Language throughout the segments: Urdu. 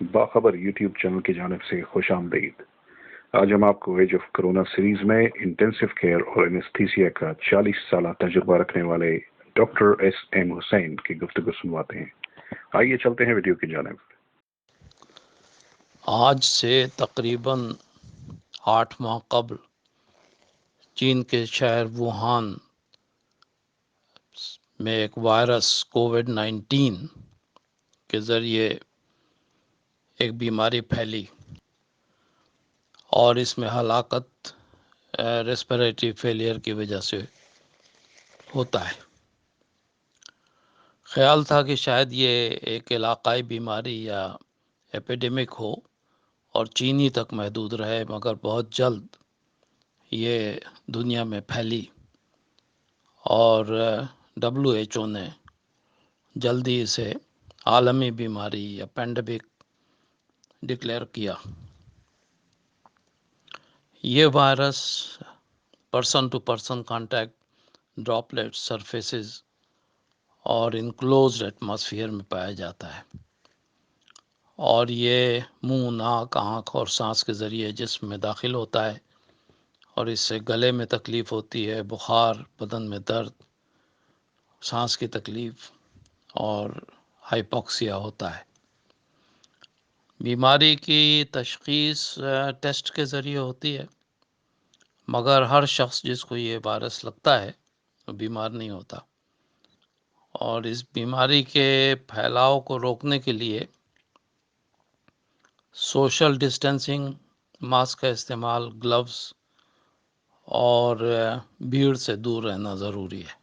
باخبر یوٹیوب چینل کی جانب سے خوش آمدید۔ آج ہم آپ کو ایج آف کرونا سیریز میں انٹینسو کیئر اور اینستھیسیا کا 40 سالہ تجربہ رکھنے والے ڈاکٹر ایس ایم حسین کی گفتگو سنواتے ہیں۔ آئیے چلتے ہیں ویڈیو کی جانب۔ آج سے تقریباً 8 ماہ قبل چین کے شہر ووہان میں ایک وائرس کووڈ-19 کے ذریعے ایک بیماری پھیلی اور اس میں ہلاکت ریسپیریٹری فیلئر کی وجہ سے ہوتا ہے۔ خیال تھا کہ شاید یہ ایک علاقائی بیماری یا ایپیڈیمک ہو اور چینی تک محدود رہے، مگر بہت جلد یہ دنیا میں پھیلی اور WHO نے جلدی اسے عالمی بیماری یا پینڈیمک ڈکلیئر کیا۔ یہ virus person to person contact, droplet surfaces اور انکلوزڈ ایٹماسفیئر میں پایا جاتا ہے، اور یہ منہ، ناک، آنکھ اور سانس کے ذریعے جسم میں داخل ہوتا ہے، اور اس سے گلے میں تکلیف ہوتی ہے، بخار، بدن میں درد، سانس کی تکلیف اور ہائپوکسیا ہوتا ہے۔ بیماری کی تشخیص ٹیسٹ کے ذریعے ہوتی ہے، مگر ہر شخص جس کو یہ وائرس لگتا ہے وہ بیمار نہیں ہوتا، اور اس بیماری کے پھیلاؤ کو روکنے کے لیے سوشل ڈسٹینسنگ، ماسک کا استعمال، گلوز اور بھیڑ سے دور رہنا ضروری ہے،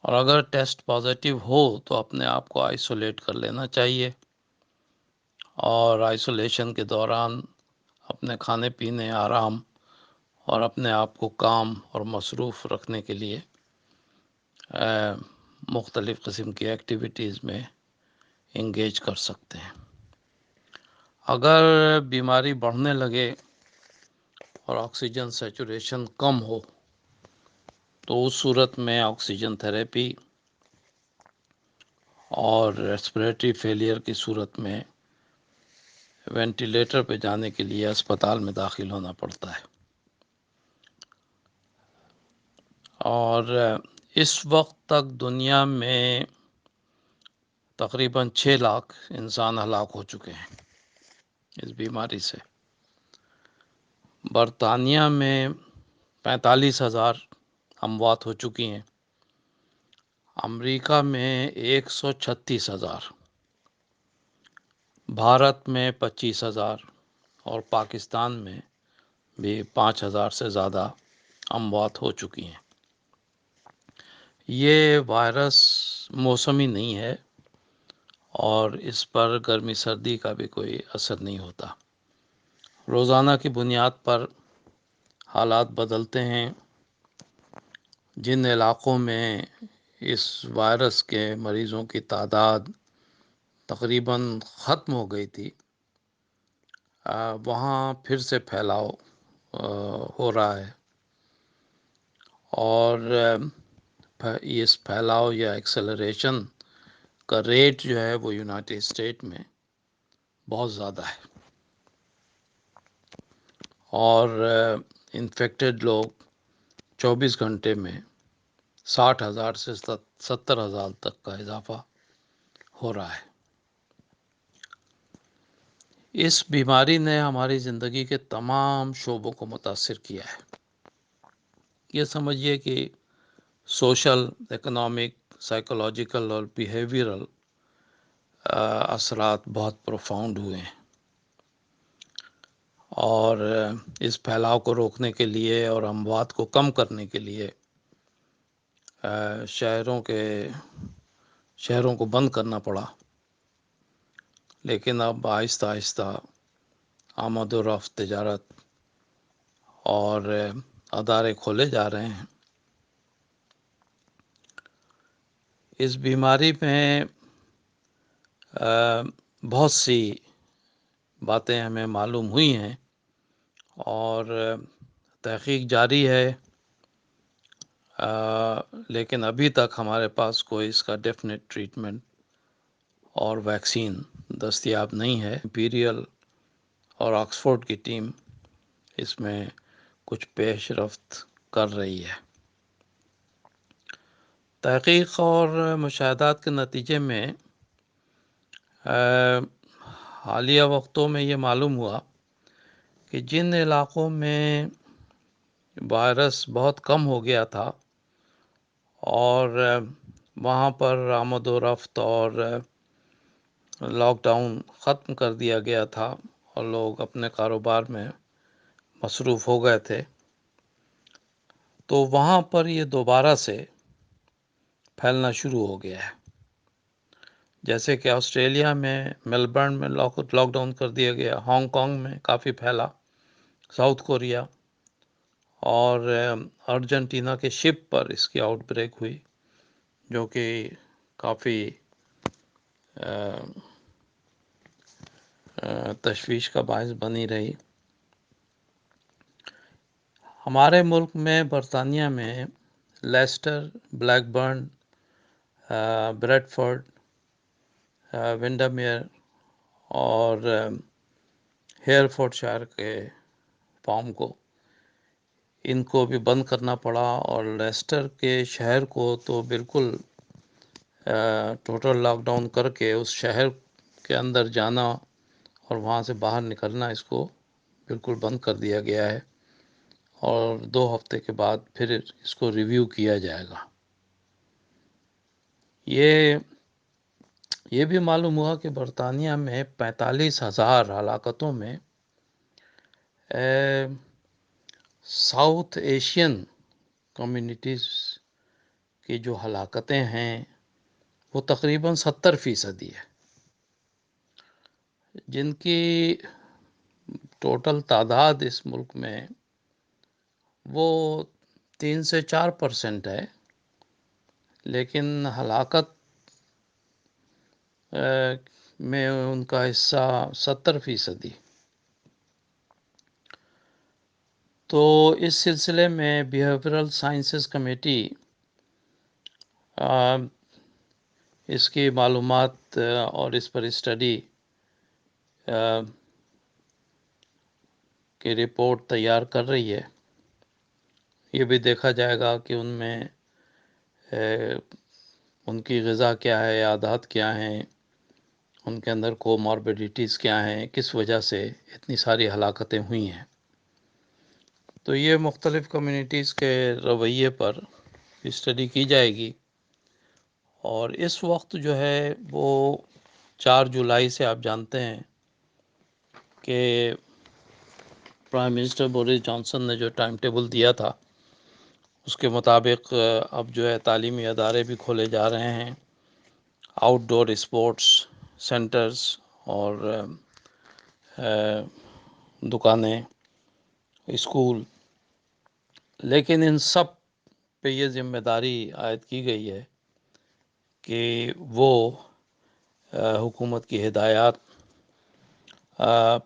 اور اگر ٹیسٹ پازیٹیو ہو تو اپنے آپ کو آئسولیٹ کر لینا چاہیے، اور آئسولیشن کے دوران اپنے کھانے پینے، آرام اور اپنے آپ کو کام اور مصروف رکھنے کے لیے مختلف قسم کی ایکٹیویٹیز میں انگیج کر سکتے ہیں۔ اگر بیماری بڑھنے لگے اور آکسیجن سیچوریشن کم ہو تو اس صورت میں آکسیجن تھراپی اور ریسپیریٹری فیلئر کی صورت میں وینٹیلیٹر پہ جانے کے لیے اسپتال میں داخل ہونا پڑتا ہے، اور اس وقت تک دنیا میں تقریباً 6 لاکھ انسان ہلاک ہو چکے ہیں اس بیماری سے۔ برطانیہ میں 45,000 اموات ہو چکی ہیں، امریکہ میں 136,000، بھارت میں 25,000 اور پاکستان میں بھی 5,000 سے زیادہ اموات ہو چکی ہیں۔ یہ وائرس موسمی نہیں ہے اور اس پر گرمی سردی کا بھی کوئی اثر نہیں ہوتا، روزانہ کی بنیاد پر حالات بدلتے ہیں۔ جن علاقوں میں اس وائرس کے مریضوں کی تعداد تقریباً ختم ہو گئی تھی، وہاں پھر سے پھیلاؤ ہو رہا ہے، اور اس پھیلاؤ یا ایکسلریشن کا ریٹ جو ہے وہ یونائٹڈ اسٹیٹ میں بہت زیادہ ہے، اور انفیکٹڈ لوگ 24 گھنٹے میں 60,000 سے 70,000 تک کا اضافہ ہو رہا ہے۔ اس بیماری نے ہماری زندگی کے تمام شعبوں کو متاثر کیا ہے۔ یہ سمجھیے کہ سوشل، اکنامک، سائیکولوجیکل اور بیہیویئرل اثرات بہت پروفاؤنڈ ہوئے ہیں، اور اس پھیلاؤ کو روکنے کے لیے اور اموات کو کم کرنے کے لیے شہروں کو بند کرنا پڑا، لیکن اب آہستہ آہستہ آمد و رفت، تجارت اور ادارے کھولے جا رہے ہیں۔ اس بیماری میں بہت سی باتیں ہمیں معلوم ہوئی ہیں اور تحقیق جاری ہے، لیکن ابھی تک ہمارے پاس کوئی اس کا ڈیفینیٹ ٹریٹمنٹ اور ویکسین دستیاب نہیں ہے. امپیریل اور آکسفورڈ کی ٹیم اس میں کچھ پیش رفت کر رہی ہے. تحقیق اور مشاہدات کے نتیجے میں حالیہ وقتوں میں یہ معلوم ہوا کہ جن علاقوں میں وائرس بہت کم ہو گیا تھا اور وہاں پر آمد و رفت اور لاک ڈاؤن ختم کر دیا گیا تھا اور لوگ اپنے کاروبار میں مصروف ہو گئے تھے، تو وہاں پر یہ دوبارہ سے پھیلنا شروع ہو گیا ہے. جیسے کہ آسٹریلیا میں میلبرن میں لاک ڈاؤن کر دیا گیا، ہانگ کانگ میں کافی پھیلا، ساؤتھ کوریا اور ارجنٹینا کے شپ پر اس کی آؤٹ بریک ہوئی، جو کہ کافی تشویش کا باعث بنی رہی. ہمارے ملک میں برطانیہ میں لیسٹر، بلیک برن، بریڈ فورڈ، ونڈمیر اور ہیئر فورڈ شائر کے فارم ان کو بھی بند کرنا پڑا، اور لیسٹر کے شہر کو تو بالکل ٹوٹل لاک ڈاؤن کر کے اس شہر کے اندر جانا اور وہاں سے باہر نکلنا اس کو بالکل بند کر دیا گیا ہے، اور 2 ہفتے کے بعد پھر اس کو ریویو کیا جائے گا. یہ بھی معلوم ہوا کہ برطانیہ میں 45,000 ہلاکتوں میں ساؤتھ ایشین کمیونٹیز کی جو ہلاکتیں ہیں وہ تقریباً 70% ہے، جن کی ٹوٹل تعداد اس ملک میں وہ 3 سے 4% ہے، لیکن ہلاکت میں ان کا حصہ 70%. تو اس سلسلے میں بیہیورل سائنسز کمیٹی اس کی معلومات اور اس پر اسٹڈی کی رپورٹ تیار کر رہی ہے. یہ بھی دیکھا جائے گا کہ ان میں ان کی غذا کیا ہے، عادات کیا ہیں، ان کے اندر کوماربیڈیٹیز کیا ہیں، کس وجہ سے اتنی ساری ہلاکتیں ہوئی ہیں. تو یہ مختلف کمیونٹیز کے رویے پر اسٹڈی کی جائے گی. اور اس وقت جو ہے وہ 4 جولائی سے آپ جانتے ہیں کہ پرائم منسٹر بورس جانسن نے جو ٹائم ٹیبل دیا تھا اس کے مطابق اب جو ہے تعلیمی ادارے بھی کھولے جا رہے ہیں، آؤٹ ڈور اسپورٹس سینٹرز اور دکانیں، اسکول. لیکن ان سب پہ یہ ذمہ داری عائد کی گئی ہے کہ وہ حکومت کی ہدایات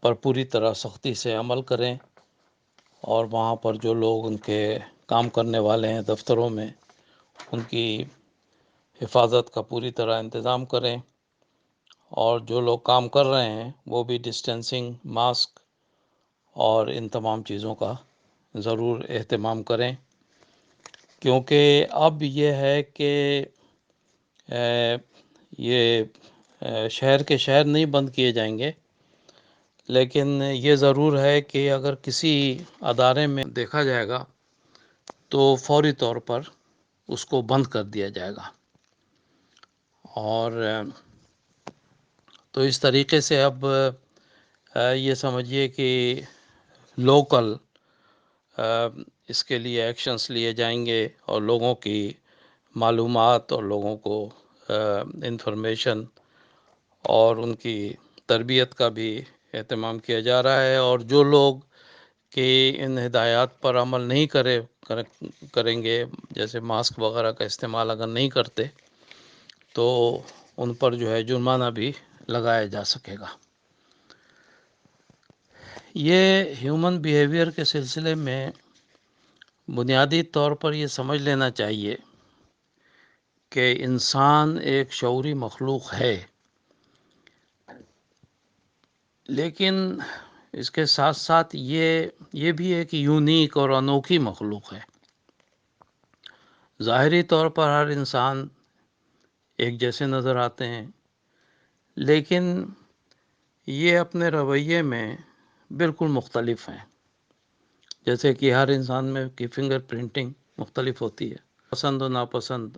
پر پوری طرح سختی سے عمل کریں، اور وہاں پر جو لوگ ان کے کام کرنے والے ہیں دفتروں میں ان کی حفاظت کا پوری طرح انتظام کریں، اور جو لوگ کام کر رہے ہیں وہ بھی ڈسٹینسنگ، ماسک اور ان تمام چیزوں کا ضرور اہتمام کریں. کیونکہ اب یہ ہے کہ یہ شہر کے شہر نہیں بند کیے جائیں گے، لیکن یہ ضرور ہے کہ اگر کسی ادارے میں دیکھا جائے گا تو فوری طور پر اس کو بند کر دیا جائے گا. اور تو اس طریقے سے اب یہ سمجھیے کہ لوکل اس کے لیے ایکشنز لیے جائیں گے، اور لوگوں کی معلومات اور لوگوں کو انفارمیشن اور ان کی تربیت کا بھی اہتمام کیا جا رہا ہے. اور جو لوگ کہ ان ہدایات پر عمل نہیں کریں گے، جیسے ماسک وغیرہ کا استعمال اگر نہیں کرتے تو ان پر جو ہے جرمانہ بھی لگایا جا سکے گا. یہ ہیومن بیہیویئر کے سلسلے میں بنیادی طور پر یہ سمجھ لینا چاہیے کہ انسان ایک شعوری مخلوق ہے، لیکن اس کے ساتھ ساتھ یہ بھی ایک یونیک اور انوکھی مخلوق ہے. ظاہری طور پر ہر انسان ایک جیسے نظر آتے ہیں، لیکن یہ اپنے رویے میں بالکل مختلف ہیں. جیسے کہ ہر انسان میں کی فنگر پرنٹنگ مختلف ہوتی ہے، پسند و ناپسند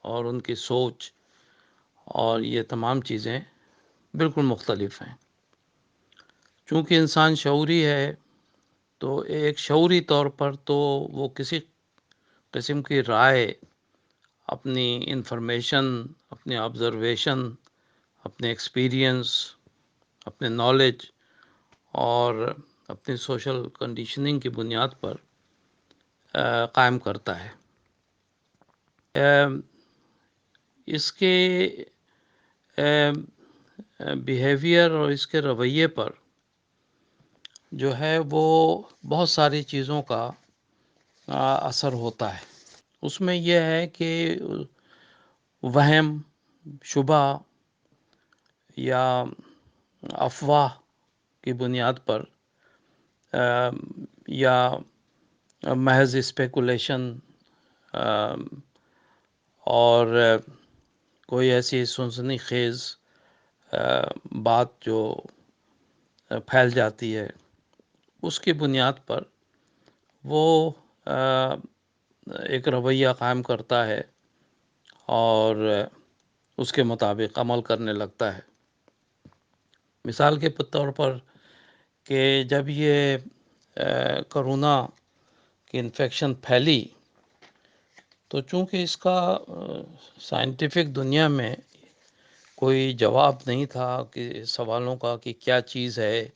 اور ان کی سوچ اور یہ تمام چیزیں بالکل مختلف ہیں. چونکہ انسان شعوری ہے تو ایک شعوری طور پر تو وہ کسی قسم کی رائے، اپنی انفارمیشن، اپنی آبزرویشن، اپنے ایکسپیرینس، اپنے نالج اور اپنی سوشل کنڈیشننگ کی بنیاد پر قائم کرتا ہے. اس کے بیہیویئر اور اس کے رویے پر جو ہے وہ بہت ساری چیزوں کا اثر ہوتا ہے. اس میں یہ ہے کہ وہم، شبہ یا افواہ کی بنیاد پر یا محض اسپیکولیشن اور کوئی ایسی سنسنی خیز بات جو پھیل جاتی ہے، اس کی بنیاد پر وہ ایک رویہ قائم کرتا ہے اور اس کے مطابق عمل کرنے لگتا ہے. مثال کے طور پر کہ جب یہ کرونا کی انفیکشن پھیلی تو چونکہ اس کا سائنٹیفک دنیا میں کوئی جواب نہیں تھا کہ سوالوں کا کہ کیا چیز ہے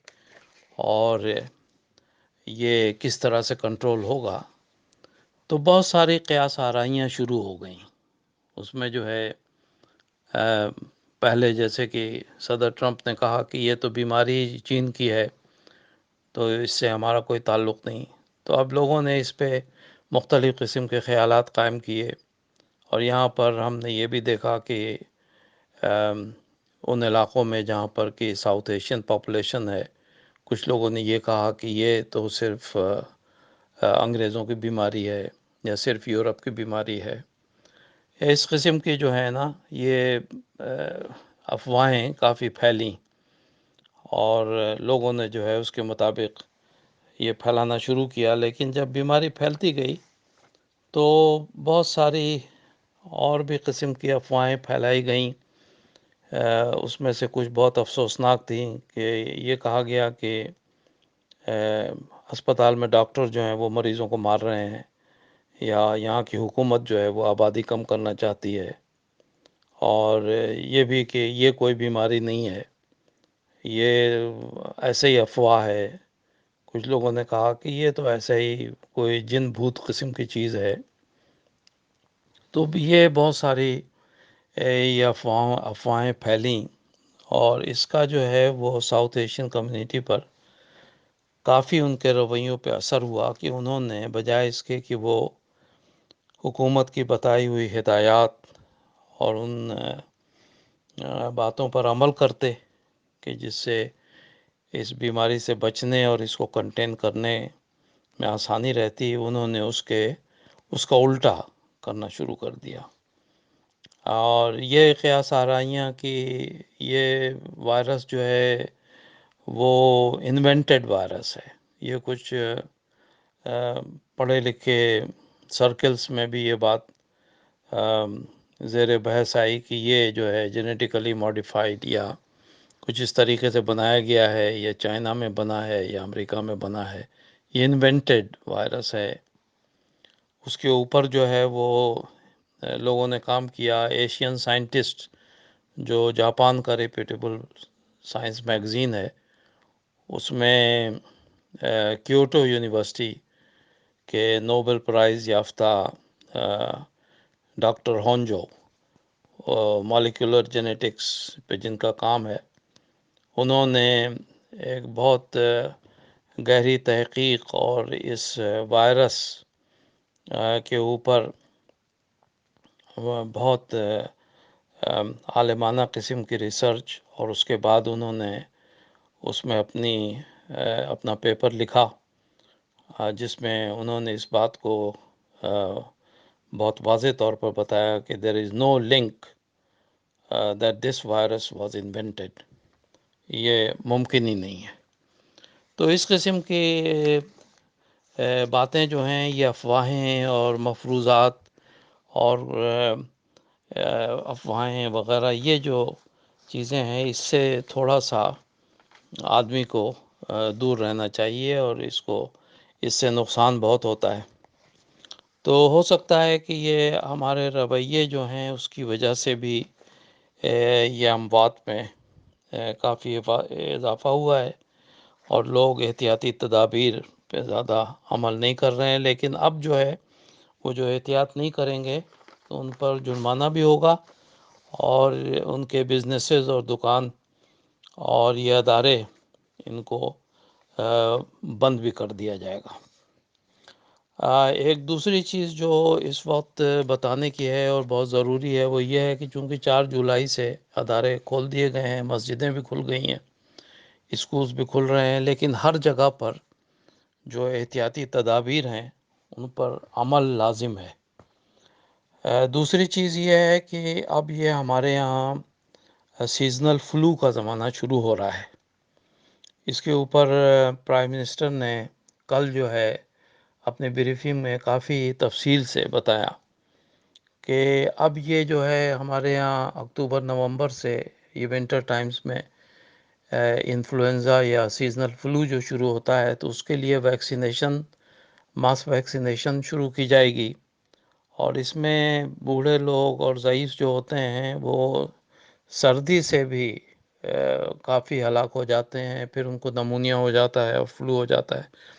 اور یہ کس طرح سے کنٹرول ہوگا، تو بہت ساری قیاس آرائیاں شروع ہو گئیں. اس میں جو ہے پہلے جیسے کہ صدر ٹرمپ نے کہا کہ یہ تو بیماری چین کی ہے تو اس سے ہمارا کوئی تعلق نہیں. تو اب لوگوں نے اس پہ مختلف قسم کے خیالات قائم کیے، اور یہاں پر ہم نے یہ بھی دیکھا کہ ان علاقوں میں جہاں پر کہ ساؤتھ ایشین پاپولیشن ہے، کچھ لوگوں نے یہ کہا کہ یہ تو صرف انگریزوں کی بیماری ہے یا صرف یورپ کی بیماری ہے. اس قسم کی جو ہے نا یہ افواہیں کافی پھیلیں اور لوگوں نے جو ہے اس کے مطابق یہ پھیلانا شروع کیا. لیکن جب بیماری پھیلتی گئی تو بہت ساری اور بھی قسم کی افواہیں پھیلائی گئیں. اس میں سے کچھ بہت افسوسناک تھیں کہ یہ کہا گیا کہ اسپتال میں ڈاکٹر جو ہیں وہ مریضوں کو مار رہے ہیں، یا یہاں کی حکومت جو ہے وہ آبادی کم کرنا چاہتی ہے، اور یہ بھی کہ یہ کوئی بیماری نہیں ہے، یہ ایسے ہی افواہ ہے. کچھ لوگوں نے کہا کہ یہ تو ایسے ہی کوئی جن بھوت قسم کی چیز ہے. تو یہ بہت ساری یہ افواہیں پھیلیں، اور اس کا جو ہے وہ ساؤتھ ایشین کمیونٹی پر کافی ان کے رویوں پہ اثر ہوا کہ انہوں نے بجائے اس کے کہ وہ حکومت کی بتائی ہوئی ہدایات اور ان باتوں پر عمل کرتے کہ جس سے اس بیماری سے بچنے اور اس کو کنٹین کرنے میں آسانی رہتی، انہوں نے اس کا الٹا کرنا شروع کر دیا. اور یہ قیاس آرائیاں کہ یہ وائرس جو ہے وہ انوینٹڈ وائرس ہے. یہ کچھ پڑھے لکھے سرکلز میں بھی یہ بات زیر بحث آئی کہ یہ جو ہے جینیٹیکلی ماڈیفائڈ یا کچھ اس طریقے سے بنایا گیا ہے، یا چائنا میں بنا ہے یا امریکہ میں بنا ہے، یہ انوینٹڈ وائرس ہے. اس کے اوپر جو ہے وہ لوگوں نے کام کیا. ایشین سائنٹسٹ جو جاپان کا ریپیوٹیبل سائنس میگزین ہے، اس میں کیوٹو یونیورسٹی کے نوبل پرائز یافتہ ڈاکٹر ہونجو، مالیکولر جینیٹکس پہ جن کا کام ہے، انہوں نے ایک بہت گہری تحقیق اور اس وائرس کے اوپر بہت عالمانہ قسم کی ریسرچ، اور اس کے بعد انہوں نے اس میں اپنا پیپر لکھا، جس میں انہوں نے اس بات کو بہت واضح طور پر بتایا کہ there is no link that this virus was invented. یہ ممکن ہی نہیں ہے۔ تو اس قسم کی باتیں جو ہیں یہ افواہیں اور مفروضات اور افواہیں وغیرہ، یہ جو چیزیں ہیں اس سے تھوڑا سا آدمی کو دور رہنا چاہیے، اور اس سے نقصان بہت ہوتا ہے۔ تو ہو سکتا ہے کہ یہ ہمارے رویے جو ہیں اس کی وجہ سے بھی یہ اموات میں کافی اضافہ ہوا ہے، اور لوگ احتیاطی تدابیر پہ زیادہ عمل نہیں کر رہے ہیں۔ لیکن اب جو ہے وہ جو احتیاط نہیں کریں گے تو ان پر جرمانہ بھی ہوگا، اور ان کے بزنسز اور دکان اور یہ ادارے ان کو بند بھی کر دیا جائے گا۔ ایک دوسری چیز جو اس وقت بتانے کی ہے اور بہت ضروری ہے وہ یہ ہے کہ چونکہ 4 جولائی سے ادارے کھول دیے گئے ہیں، مسجدیں بھی کھل گئی ہیں، اسکولز بھی کھل رہے ہیں، لیکن ہر جگہ پر جو احتیاطی تدابیر ہیں ان پر عمل لازم ہے۔ دوسری چیز یہ ہے کہ اب یہ ہمارے یہاں سیزنل فلو کا زمانہ شروع ہو رہا ہے۔ اس کے اوپر پرائم منسٹر نے کل جو ہے اپنے بریفنگ میں کافی تفصیل سے بتایا کہ اب یہ جو ہے ہمارے یہاں اکتوبر نومبر سے یہ ونٹر ٹائمز میں انفلوئنزا یا سیزنل فلو جو شروع ہوتا ہے تو اس کے لیے ماس ویکسینیشن شروع کی جائے گی، اور اس میں بوڑھے لوگ اور ضعیف جو ہوتے ہیں وہ سردی سے بھی کافی ہلاک ہو جاتے ہیں، پھر ان کو نمونیا ہو جاتا ہے اور فلو ہو جاتا ہے۔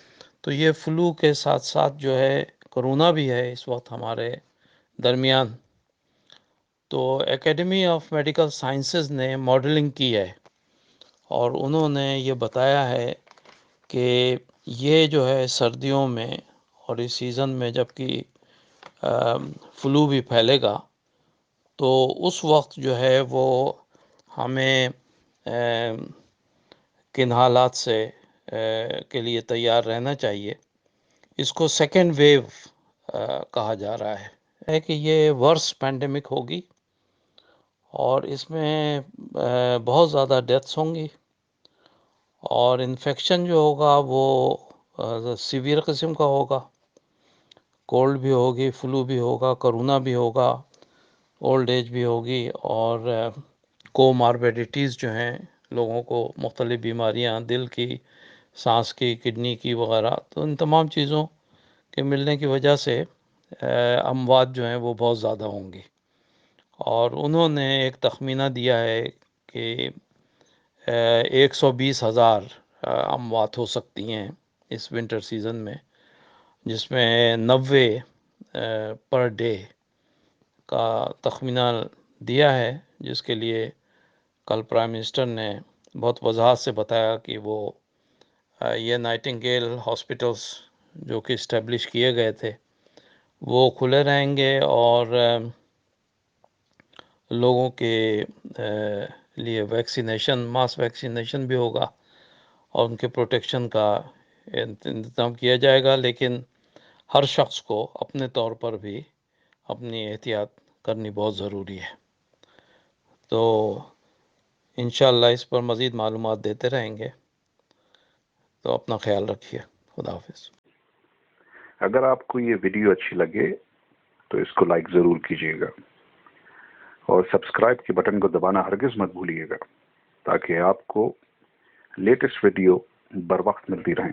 تو یہ فلو کے ساتھ ساتھ جو ہے کرونا بھی ہے اس وقت ہمارے درمیان۔ تو اکیڈمی آف میڈیکل سائنسز نے ماڈلنگ کی ہے، اور انہوں نے یہ بتایا ہے کہ یہ جو ہے سردیوں میں اور اس سیزن میں جبکہ فلو بھی پھیلے گا تو اس وقت جو ہے وہ ہمیں کن حالات سے کے لیے تیار رہنا چاہیے۔ اس کو سیکنڈ ویو کہا جا رہا ہے کہ یہ ورس پینڈیمک ہوگی، اور اس میں بہت زیادہ ڈیتھس ہوں گی، اور انفیکشن جو ہوگا وہ سیویئر قسم کا ہوگا، کولڈ بھی ہوگی، فلو بھی ہوگا، کرونا بھی ہوگا، اولڈ ایج بھی ہوگی، اور کو ماربیڈیٹیز جو ہیں لوگوں کو مختلف بیماریاں، دل کی، سانس کی، کڈنی کی وغیرہ، تو ان تمام چیزوں کے ملنے کی وجہ سے اموات جو ہیں وہ بہت زیادہ ہوں گی۔ اور انہوں نے ایک تخمینہ دیا ہے کہ 120,000 اموات ہو سکتی ہیں اس ونٹر سیزن میں، جس میں 90 پر ڈے کا تخمینہ دیا ہے، جس کے لیے کل پرائم منسٹر نے بہت وضاحت سے بتایا کہ وہ یہ نائٹنگیل ہاسپٹلس جو کہ اسٹیبلش کیے گئے تھے وہ کھلے رہیں گے، اور لوگوں کے لیے ماس ویکسینیشن بھی ہوگا، اور ان کے پروٹیکشن کا انتظام کیا جائے گا، لیکن ہر شخص کو اپنے طور پر بھی اپنی احتیاط کرنی بہت ضروری ہے۔ تو انشاءاللہ اس پر مزید معلومات دیتے رہیں گے، تو اپنا خیال رکھیے۔ خدا حافظ۔ اگر آپ کو یہ ویڈیو اچھی لگے تو اس کو لائک ضرور کیجیے گا، اور سبسکرائب کے بٹن کو دبانا ہرگز مت بھولیے گا، تاکہ آپ کو لیٹسٹ ویڈیو بر وقت ملتی رہیں۔